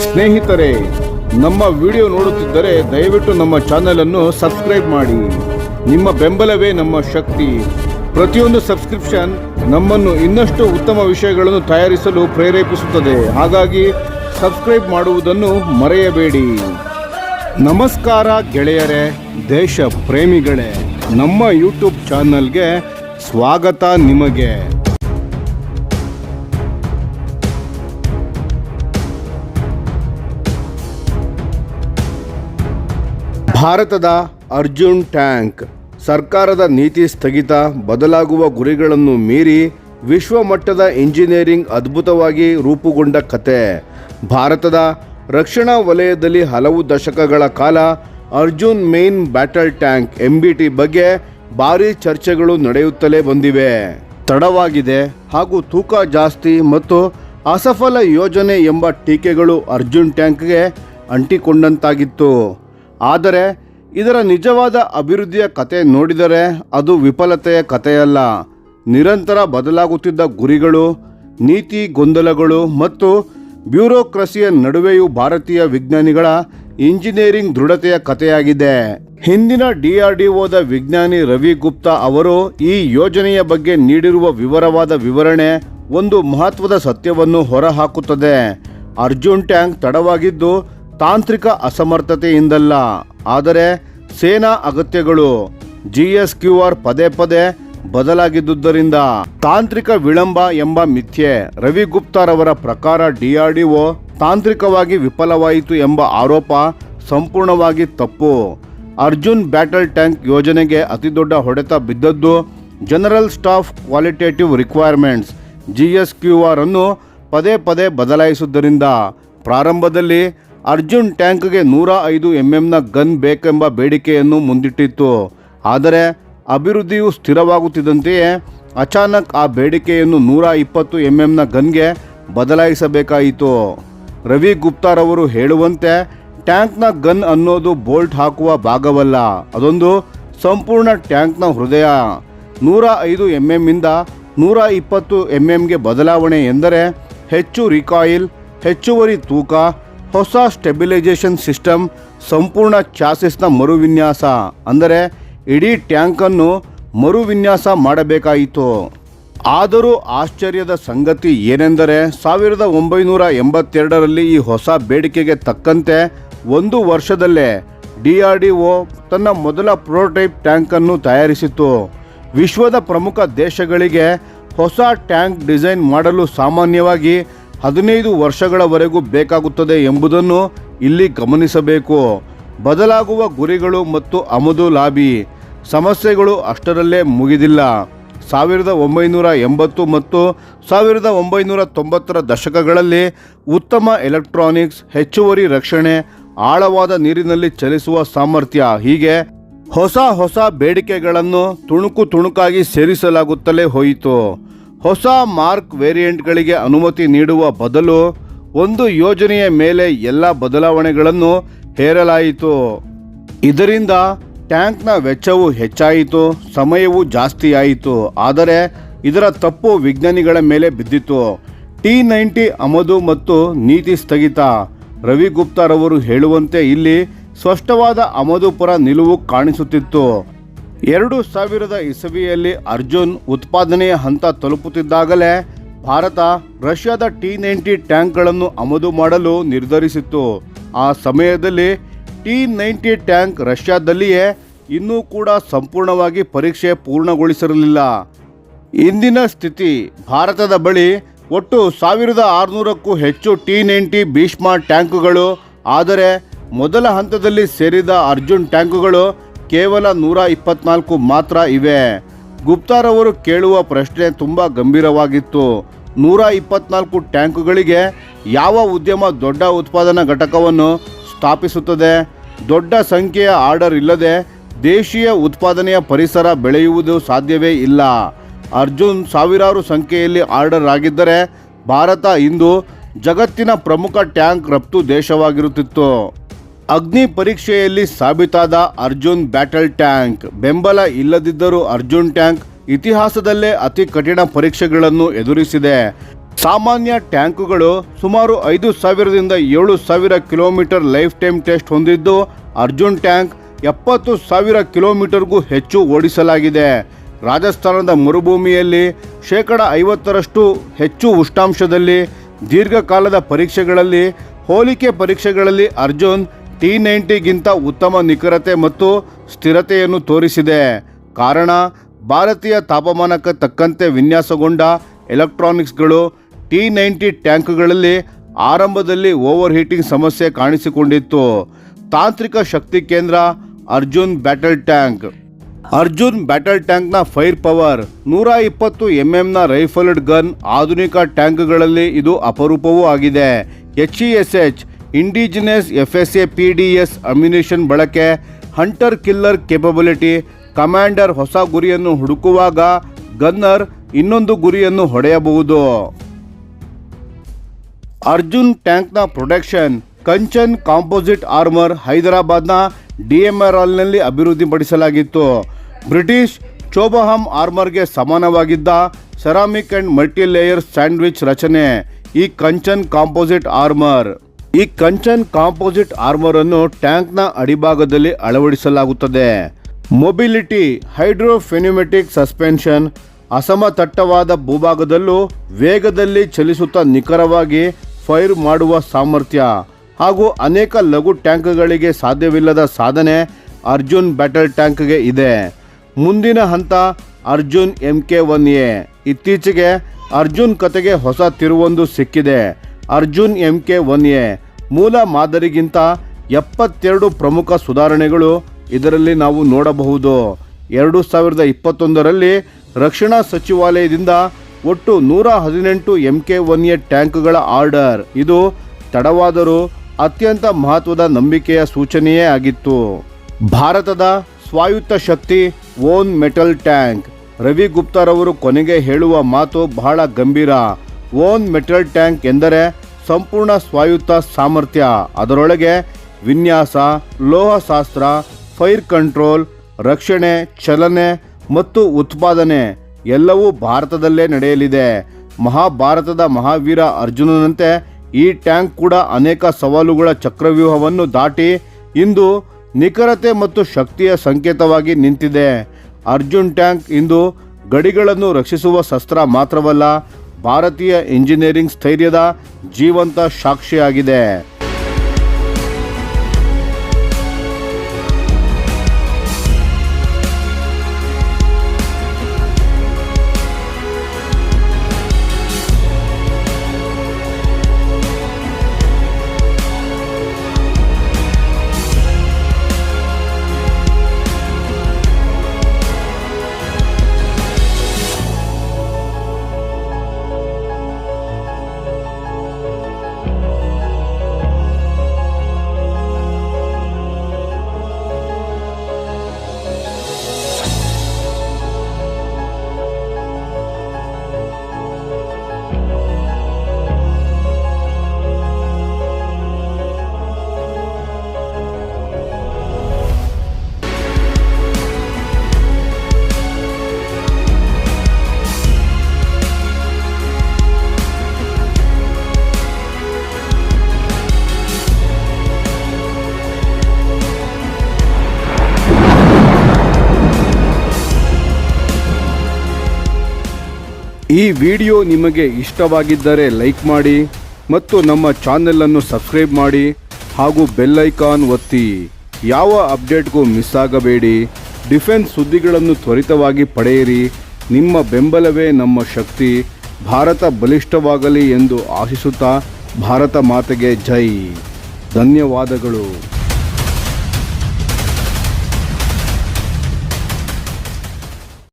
ಸ್ನೇಹಿತರೆ, ನಮ್ಮ ವಿಡಿಯೋ ನೋಡುತ್ತಿದ್ದರೆ ದಯವಿಟ್ಟು ನಮ್ಮ ಚಾನೆಲ್ ಅನ್ನು ಸಬ್ಸ್ಕ್ರೈಬ್ ಮಾಡಿ. ನಿಮ್ಮ ಬೆಂಬಲವೇ ನಮ್ಮ ಶಕ್ತಿ. ಪ್ರತಿಯೊಂದು ಸಬ್ಸ್ಕ್ರಿಪ್ಷನ್ ನಮ್ಮನ್ನು ಇನ್ನಷ್ಟು ಉತ್ತಮ ವಿಷಯಗಳನ್ನು ತಯಾರಿಸಲು ಪ್ರೇರೇಪಿಸುತ್ತದೆ. ಹಾಗಾಗಿ ಸಬ್ಸ್ಕ್ರೈಬ್ ಮಾಡುವುದನ್ನು ಮರೆಯಬೇಡಿ. ನಮಸ್ಕಾರ ಗೆಳೆಯರೇ, ದೇಶ ಪ್ರೇಮಿಗಳೇ, ನಮ್ಮ ಯೂಟ್ಯೂಬ್ ಚಾನಲ್ಗೆ ಸ್ವಾಗತ ನಿಮಗೆ. ಭಾರತದ ಅರ್ಜುನ್ ಟ್ಯಾಂಕ್ ಸರ್ಕಾರದ ನೀತಿ ಸ್ಥಗಿತ, ಬದಲಾಗುವ ಗುರಿಗಳನ್ನು ಮೀರಿ ವಿಶ್ವಮಟ್ಟದ ಇಂಜಿನಿಯರಿಂಗ್ ಅದ್ಭುತವಾಗಿ ರೂಪುಗೊಂಡ ಕತೆ. ಭಾರತದ ರಕ್ಷಣಾ ವಲಯದಲ್ಲಿ ಹಲವು ದಶಕಗಳ ಕಾಲ Arjun main battle tank MBT ಬಗ್ಗೆ ಭಾರೀ ಚರ್ಚೆಗಳು ನಡೆಯುತ್ತಲೇ ಬಂದಿವೆ. ತಡವಾಗಿದೆ ಹಾಗೂ ತೂಕ ಜಾಸ್ತಿ ಮತ್ತು ಅಸಫಲ ಯೋಜನೆ ಎಂಬ ಟೀಕೆಗಳು ಅರ್ಜುನ್ ಟ್ಯಾಂಕ್ಗೆ ಅಂಟಿಕೊಂಡಂತಾಗಿತ್ತು. ಆದರೆ ಇದರ ನಿಜವಾದ ಅಭಿವೃದ್ಧಿಯ ಕತೆ ನೋಡಿದರೆ ಅದು ವಿಫಲತೆಯ ಕಥೆಯಲ್ಲ. ನಿರಂತರ ಬದಲಾಗುತ್ತಿದ್ದ ಗುರಿಗಳು, ನೀತಿ ಗೊಂದಲಗಳು ಮತ್ತು ಬ್ಯೂರೋಕ್ರಸಿಯ ನಡುವೆಯೂ ಭಾರತೀಯ ವಿಜ್ಞಾನಿಗಳ ಇಂಜಿನಿಯರಿಂಗ್ ದೃಢತೆಯ ಕಥೆಯಾಗಿದೆ. ಹಿಂದಿನ DRDOದ ವಿಜ್ಞಾನಿ ರವಿ ಗುಪ್ತಾ ಅವರು ಈ ಯೋಜನೆಯ ಬಗ್ಗೆ ನೀಡಿರುವ ವಿವರವಾದ ವಿವರಣೆ ಒಂದು ಮಹತ್ವದ ಸತ್ಯವನ್ನು ಹೊರಹಾಕುತ್ತದೆ. ಅರ್ಜುನ್ ಟ್ಯಾಂಕ್ ತಡವಾಗಿದ್ದು ತಾಂತ್ರಿಕ ಅಸಮರ್ಥತೆಯಿಂದಲ್ಲ, ಆದರೆ ಸೇನಾ ಅಗತ್ಯಗಳು GSQR ಪದೇ ಪದೇ ಬದಲಾಗಿದ್ದುದರಿಂದ. ತಾಂತ್ರಿಕ ವಿಳಂಬ ಎಂಬ ಮಿಥ್ಯೆ. ರವಿ ಗುಪ್ತಾರವರ ಪ್ರಕಾರ DRDO ತಾಂತ್ರಿಕವಾಗಿ ವಿಫಲವಾಯಿತು ಎಂಬ ಆರೋಪ ಸಂಪೂರ್ಣವಾಗಿ ತಪ್ಪು. ಅರ್ಜುನ್ ಬ್ಯಾಟಲ್ ಟ್ಯಾಂಕ್ ಯೋಜನೆಗೆ ಅತಿದೊಡ್ಡ ಹೊಡೆತ ಬಿದ್ದದ್ದು general staff qualitative requirements GSQR ಅನ್ನು ಪದೇ ಪದೇ ಬದಲಾಯಿಸುವುದರಿಂದ. ಪ್ರಾರಂಭದಲ್ಲಿ ಅರ್ಜುನ್ ಟ್ಯಾಂಕ್ಗೆ 105 mm ಗನ್ ಬೇಕೆಂಬ ಬೇಡಿಕೆಯನ್ನು ಮುಂದಿಟ್ಟಿತ್ತು. ಆದರೆ ಅಭಿವೃದ್ಧಿಯು ಸ್ಥಿರವಾಗುತ್ತಿದ್ದಂತೆಯೇ ಅಚಾನಕ್ ಆ ಬೇಡಿಕೆಯನ್ನು 120 mm ಗನ್ಗೆ ಬದಲಾಯಿಸಬೇಕಾಯಿತು. ರವಿ ಗುಪ್ತಾರವರು ಹೇಳುವಂತೆ ಟ್ಯಾಂಕ್ನ ಗನ್ ಅನ್ನೋದು ಬೋಲ್ಟ್ ಹಾಕುವ ಭಾಗವಲ್ಲ, ಅದೊಂದು ಸಂಪೂರ್ಣ ಟ್ಯಾಂಕ್ನ ಹೃದಯ. 105 mm ಇಂದ 120 mmಗೆ ಬದಲಾವಣೆ ಎಂದರೆ ಹೆಚ್ಚು ರಿಕಾಯಿಲ್, ಹೆಚ್ಚುವರಿ ತೂಕ, ಹೊಸ ಸ್ಟೆಬಿಲೈಸೇಷನ್ ಸಿಸ್ಟಮ್, ಸಂಪೂರ್ಣ ಚಾಸಿಸ್ನ ಮರುವಿನ್ಯಾಸ. ಅಂದರೆ ಇಡೀ ಟ್ಯಾಂಕನ್ನು ಮರುವಿನ್ಯಾಸ ಮಾಡಬೇಕಾಯಿತು. ಆದರೂ ಆಶ್ಚರ್ಯದ ಸಂಗತಿ ಏನೆಂದರೆ 1982ರಲ್ಲಿ ಈ ಹೊಸ ಬೇಡಿಕೆಗೆ ತಕ್ಕಂತೆ 1 ವರ್ಷದಲ್ಲೇ DRDO ತನ್ನ ಮೊದಲ ಪ್ರೋಟೋಟೈಪ್ ಟ್ಯಾಂಕನ್ನು ತಯಾರಿಸಿತು. ವಿಶ್ವದ ಪ್ರಮುಖ ದೇಶಗಳಿಗೆ ಹೊಸ ಟ್ಯಾಂಕ್ ಡಿಸೈನ್ ಮಾಡಲು ಸಾಮಾನ್ಯವಾಗಿ 15 ವರ್ಷಗಳವರೆಗೂ ಬೇಕಾಗುತ್ತದೆ ಎಂಬುದನ್ನು ಇಲ್ಲಿ ಗಮನಿಸಬೇಕು. ಬದಲಾಗುವ ಗುರಿಗಳು ಮತ್ತು ಆಮದು ಲಾಬಿ ಸಮಸ್ಯೆಗಳು ಅಷ್ಟರಲ್ಲೇ ಮುಗಿದಿಲ್ಲ. 1980 ಮತ್ತು 1990ರ ದಶಕಗಳಲ್ಲಿ ಉತ್ತಮ ಎಲೆಕ್ಟ್ರಾನಿಕ್ಸ್, ಹೆಚ್ಚುವರಿ ರಕ್ಷಣೆ, ಆಳವಾದ ನೀರಿನಲ್ಲಿ ಚಲಿಸುವ ಸಾಮರ್ಥ್ಯ, ಹೀಗೆ ಹೊಸ ಬೇಡಿಕೆಗಳನ್ನು ತುಣುಕಾಗಿ ಸೇರಿಸಲಾಗುತ್ತಲೇ ಹೋಯಿತು. ಹೊಸ ಮಾರ್ಕ್ ವೇರಿಯಂಟ್ಗಳಿಗೆ ಅನುಮತಿ ನೀಡುವ ಬದಲು ಒಂದು ಯೋಜನೆಯ ಮೇಲೆ ಎಲ್ಲ ಬದಲಾವಣೆಗಳನ್ನು ಹೇರಲಾಯಿತು. ಇದರಿಂದ ಟ್ಯಾಂಕ್ನ ವೆಚ್ಚವು ಹೆಚ್ಚಾಯಿತು, ಸಮಯವೂ ಜಾಸ್ತಿಯಾಯಿತು. ಆದರೆ ಇದರ ತಪ್ಪು ವಿಜ್ಞಾನಿಗಳ ಮೇಲೆ ಬಿದ್ದಿತು. T90 ಆಮದು ಮತ್ತು ನೀತಿ ಸ್ಥಗಿತ. ರವಿ ಗುಪ್ತಾರವರು ಹೇಳುವಂತೆ ಇಲ್ಲಿ ಸ್ಪಷ್ಟವಾದ ಆಮದು ಪರ ನಿಲುವು ಕಾಣಿಸುತ್ತಿತ್ತು. 2000 ಇಸವಿಯಲ್ಲಿ ಅರ್ಜುನ್ ಉತ್ಪಾದನೆಯ ಹಂತ ತಲುಪುತ್ತಿದ್ದಾಗಲೇ ಭಾರತ ರಷ್ಯಾದ T90 ಟ್ಯಾಂಕ್ಗಳನ್ನು ಆಮದು ಮಾಡಲು ನಿರ್ಧರಿಸಿತ್ತು. ಆ ಸಮಯದಲ್ಲಿ T90 ಟ್ಯಾಂಕ್ ರಷ್ಯಾದಲ್ಲಿಯೇ ಇನ್ನೂ ಕೂಡ ಸಂಪೂರ್ಣವಾಗಿ ಪರೀಕ್ಷೆ ಪೂರ್ಣಗೊಳಿಸಿರಲಿಲ್ಲ. ಇಂದಿನ ಸ್ಥಿತಿ, ಭಾರತದ ಬಳಿ ಒಟ್ಟು 1600ಕ್ಕೂ ಹೆಚ್ಚು T90 ಭೀಷ್ಮ ಟ್ಯಾಂಕುಗಳು. ಆದರೆ ಮೊದಲ ಹಂತದಲ್ಲಿ ಸೇರಿದ ಅರ್ಜುನ್ ಟ್ಯಾಂಕುಗಳು ಕೇವಲ 124 ಮಾತ್ರ ಇವೆ. ಗುಪ್ತಾರವರು ಕೇಳುವ ಪ್ರಶ್ನೆ ತುಂಬ ಗಂಭೀರವಾಗಿತ್ತು. 124 ಟ್ಯಾಂಕುಗಳಿಗೆ ಯಾವ ಉದ್ಯಮ ದೊಡ್ಡ ಉತ್ಪಾದನಾ ಘಟಕವನ್ನು ಸ್ಥಾಪಿಸುತ್ತದೆ? ದೊಡ್ಡ ಸಂಖ್ಯೆಯ ಆರ್ಡರ್ ಇಲ್ಲದೆ ದೇಶೀಯ ಉತ್ಪಾದನೆಯ ಪರಿಸರ ಬೆಳೆಯುವುದು ಸಾಧ್ಯವೇ ಇಲ್ಲ. ಅರ್ಜುನ್ ಸಾವಿರಾರು ಸಂಖ್ಯೆಯಲ್ಲಿ ಆರ್ಡರ್ ಆಗಿದ್ದರೆ ಭಾರತ ಇಂದು ಜಗತ್ತಿನ ಪ್ರಮುಖ ಟ್ಯಾಂಕ್ ರಫ್ತು ದೇಶವಾಗಿರುತ್ತಿತ್ತು. ಅಗ್ನಿ ಪರೀಕ್ಷೆಯಲ್ಲಿ ಸಾಬೀತಾದ ಅರ್ಜುನ್ ಬ್ಯಾಟಲ್ ಟ್ಯಾಂಕ್. ಬೆಂಬಲ ಇಲ್ಲದಿದ್ದರೂ ಅರ್ಜುನ್ ಟ್ಯಾಂಕ್ ಇತಿಹಾಸದಲ್ಲೇ ಅತಿ ಕಠಿಣ ಪರೀಕ್ಷೆಗಳನ್ನು ಎದುರಿಸಿದೆ. ಸಾಮಾನ್ಯ ಟ್ಯಾಂಕುಗಳು ಸುಮಾರು 5,000ದಿಂದ 7,000 ಕಿಲೋಮೀಟರ್ ಲೈಫ್ ಟೈಮ್ ಟೆಸ್ಟ್ ಹೊಂದಿದ್ದು, ಅರ್ಜುನ್ ಟ್ಯಾಂಕ್ 70,000 ಕಿಲೋಮೀಟರ್ಗೂ ಹೆಚ್ಚು ಓಡಿಸಲಾಗಿದೆ. ರಾಜಸ್ಥಾನದ ಮರುಭೂಮಿಯಲ್ಲಿ 50% ಹೆಚ್ಚು ಉಷ್ಣಾಂಶದಲ್ಲಿ ದೀರ್ಘಕಾಲದ ಪರೀಕ್ಷೆಗಳಲ್ಲಿ ಹೋಲಿಕೆ ಪರೀಕ್ಷೆಗಳಲ್ಲಿ ಅರ್ಜುನ್ T90ಗಿಂತ ಉತ್ತಮ ನಿಖರತೆ ಮತ್ತು ಸ್ಥಿರತೆಯನ್ನು ತೋರಿಸಿದೆ. ಕಾರಣ, ಭಾರತೀಯ ತಾಪಮಾನಕ್ಕೆ ತಕ್ಕಂತೆ ವಿನ್ಯಾಸಗೊಂಡ ಎಲೆಕ್ಟ್ರಾನಿಕ್ಸ್ಗಳು. T90 ಟ್ಯಾಂಕ್ಗಳಲ್ಲಿ ಆರಂಭದಲ್ಲಿ ಓವರ್ ಹೀಟಿಂಗ್ ಸಮಸ್ಯೆ ಕಾಣಿಸಿಕೊಂಡಿತ್ತು. ತಾಂತ್ರಿಕ ಶಕ್ತಿ ಕೇಂದ್ರ Arjun battle tank. Arjun battle ಟ್ಯಾಂಕ್ನ fire power 120 mm rifled gun. ಆಧುನಿಕ ಟ್ಯಾಂಕ್ಗಳಲ್ಲಿ ಇದು ಅಪರೂಪವೂ ಆಗಿದೆ. HESH ಇಂಡಿಜಿನಸ್ FSA-PDS ಅಮ್ಯುನಿಷನ್ ಬಳಕೆ, ಹಂಟರ್ ಕಿಲ್ಲರ್ ಕೇಪಬಿಲಿಟಿ. ಕಮಾಂಡರ್ ಹೊಸ ಗುರಿಯನ್ನು ಹುಡುಕುವಾಗ ಗನ್ನರ್ ಇನ್ನೊಂದು ಗುರಿಯನ್ನು ಹೊಡೆಯಬಹುದು. ಅರ್ಜುನ್ ಟ್ಯಾಂಕ್ನ ಪ್ರೊಟೆಕ್ಷನ್. ಕಂಚನ್ ಕಾಂಪೋಸಿಟ್ ಆರ್ಮರ್ ಹೈದರಾಬಾದ್ನ DMRLನಲ್ಲಿ ಅಭಿವೃದ್ಧಿಪಡಿಸಲಾಗಿತ್ತು. ಬ್ರಿಟಿಷ್ ಚೋಬಹಮ್ ಆರ್ಮರ್ಗೆ ಸಮಾನವಾಗಿದ್ದ ಸೆರಾಮಿಕ್ ಅಂಡ್ ಮಲ್ಟಿಲೇಯರ್ ಸ್ಯಾಂಡ್ವಿಚ್ ರಚನೆ ಈ ಕಂಚನ್ ಕಾಂಪೋಸಿಟ್ ಆರ್ಮರ್. ಈ ಕಂಚನ್ ಕಾಂಪೋಸಿಟ್ ಆರ್ಮರ್ ಅನ್ನು ಟ್ಯಾಂಕ್ನ ಅಡಿಭಾಗದಲ್ಲಿ ಅಳವಡಿಸಲಾಗುತ್ತದೆ. ಮೊಬಿಲಿಟಿ. ಹೈಡ್ರೋಫೆನ್ಯುಮೆಟಿಕ್ ಸಸ್ಪೆನ್ಷನ್. ಅಸಮತಟ್ಟವಾದ ಭೂಭಾಗದಲ್ಲೂ ವೇಗದಲ್ಲಿ ಚಲಿಸುತ್ತಾ ನಿಖರವಾಗಿ ಫೈರ್ ಮಾಡುವ ಸಾಮರ್ಥ್ಯ ಹಾಗೂ ಅನೇಕ ಲಘು ಟ್ಯಾಂಕ್ಗಳಿಗೆ ಸಾಧ್ಯವಿಲ್ಲದ ಸಾಧನೆ ಅರ್ಜುನ್ ಬ್ಯಾಟಲ್ ಟ್ಯಾಂಕ್ಗೆ ಇದೆ. ಮುಂದಿನ ಹಂತ ಅರ್ಜುನ್ MK1A. ಇತ್ತೀಚೆಗೆ ಅರ್ಜುನ್ ಕತೆಗೆ ಹೊಸ ತಿರುವೊಂದು ಸಿಕ್ಕಿದೆ. ಅರ್ಜುನ್ MK1A ಮೂಲ ಮಾದರಿಗಿಂತ 72 ಪ್ರಮುಖ ಸುಧಾರಣೆಗಳು ಇದರಲ್ಲಿ ನಾವು ನೋಡಬಹುದು. 2021ರಲ್ಲಿ ರಕ್ಷಣಾ ಸಚಿವಾಲಯದಿಂದ ಒಟ್ಟು 118 MK1A ಟ್ಯಾಂಕ್ಗಳ ಆರ್ಡರ್. ಇದು ತಡವಾದರೂ ಅತ್ಯಂತ ಮಹತ್ವದ ನಂಬಿಕೆಯ ಸೂಚನೆಯೇ ಆಗಿತ್ತು. ಭಾರತದ ಸ್ವಾಯತ್ತ ಶಕ್ತಿ ಓನ್ ಮೆಟಲ್ ಟ್ಯಾಂಕ್. ರವಿ ಗುಪ್ತಾರವರು ಕೊನೆಗೆ ಹೇಳುವ ಮಾತು ಬಹಳ ಗಂಭೀರ. ಓನ್ ಮೆಟಲ್ ಟ್ಯಾಂಕ್ ಎಂದರೆ ಸಂಪೂರ್ಣ ಸ್ವಾಯತ್ತ ಸಾಮರ್ಥ್ಯ. ಅದರೊಳಗೆ ವಿನ್ಯಾಸ, ಲೋಹಶಾಸ್ತ್ರ, ಫೈರ್ ಕಂಟ್ರೋಲ್, ರಕ್ಷಣೆ, ಚಲನೆ ಮತ್ತು ಉತ್ಪಾದನೆ ಎಲ್ಲವೂ ಭಾರತದಲ್ಲೇ ನಡೆಯಲಿದೆ. ಮಹಾಭಾರತದ ಮಹಾವೀರ ಅರ್ಜುನನಂತೆ ಈ ಟ್ಯಾಂಕ್ ಕೂಡ ಅನೇಕ ಸವಾಲುಗಳ ಚಕ್ರವ್ಯೂಹವನ್ನು ದಾಟಿ ಇಂದು ನಿಖರತೆ ಮತ್ತು ಶಕ್ತಿಯ ಸಂಕೇತವಾಗಿ ನಿಂತಿದೆ. ಅರ್ಜುನ್ ಟ್ಯಾಂಕ್ ಇಂದು ಗಡಿಗಳನ್ನು ರಕ್ಷಿಸುವ ಶಸ್ತ್ರ ಮಾತ್ರವಲ್ಲ, ಭಾರತೀಯ ಇಂಜಿನಿಯರಿಂಗ್ ಸ್ಥೈರ್ಯದ ಜೀವಂತ ಸಾಕ್ಷಿಯಾಗಿದೆ. ಈ ವಿಡಿಯೋ ನಿಮಗೆ ಇಷ್ಟವಾಗಿದ್ದರೆ ಲೈಕ್ ಮಾಡಿ ಮತ್ತು ನಮ್ಮ ಚಾನೆಲನ್ನು ಸಬ್ಸ್ಕ್ರೈಬ್ ಮಾಡಿ ಹಾಗೂ ಬೆಲ್ ಐಕಾನ್ ಒತ್ತಿ. ಯಾವ ಅಪ್ಡೇಟ್ಗೂ ಮಿಸ್ ಆಗಬೇಡಿ. ಡಿಫೆನ್ಸ್ ಸುದ್ದಿಗಳನ್ನು ತ್ವರಿತವಾಗಿ ಪಡೆಯಿರಿ. ನಿಮ್ಮ ಬೆಂಬಲವೇ ನಮ್ಮ ಶಕ್ತಿ. ಭಾರತ ಬಲಿಷ್ಠವಾಗಲಿ ಎಂದು ಆಶಿಸುತ್ತಾ ಭಾರತ ಮಾತೆಗೆ ಜೈ. ಧನ್ಯವಾದಗಳು.